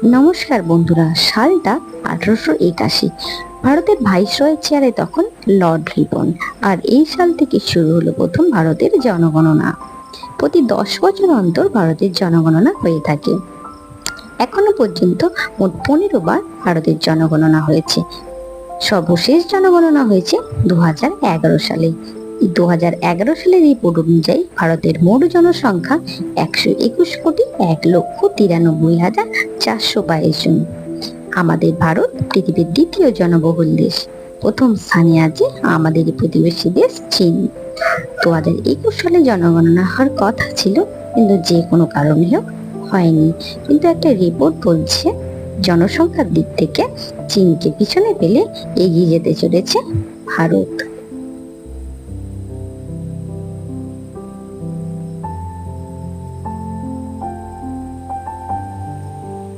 নমস্কার বন্ধুরা, সালটা 1881। ভারতের ভাইসরয়ের চেয়ারে তখন লর্ড রিপন। আর এই সাল থেকে শুরু হলো প্রথম ভারতের জনগণনা। প্রতি 10 বছর অন্তর ভারতের জনগণনা হয়ে থাকে। এখনো পর্যন্ত মোট 15 বার ভারতের জনগণনা হয়েছে। সর্বশেষ জনগণনা হয়েছে 2011 সালে। 2011 সালের রিপোর্ট অনুযায়ী ভারতের মোট জনসংখ্যা 161,93,422 জন। আমাদের ভারত পৃথিবীর দ্বিতীয় জনবহুল দেশ। প্রথম স্থানে আছে আমাদের প্রতিবেশী দেশ চীন। 2021 সালে জনগণনা হওয়ার কথা ছিল, কিন্তু যে কোনো কারণে হয়নি। কিন্তু একটা রিপোর্ট বলছে জনসংখ্যার দিক থেকে চীনকে পিছনে ফেলে এগিয়ে যেতে চলেছে ভারত।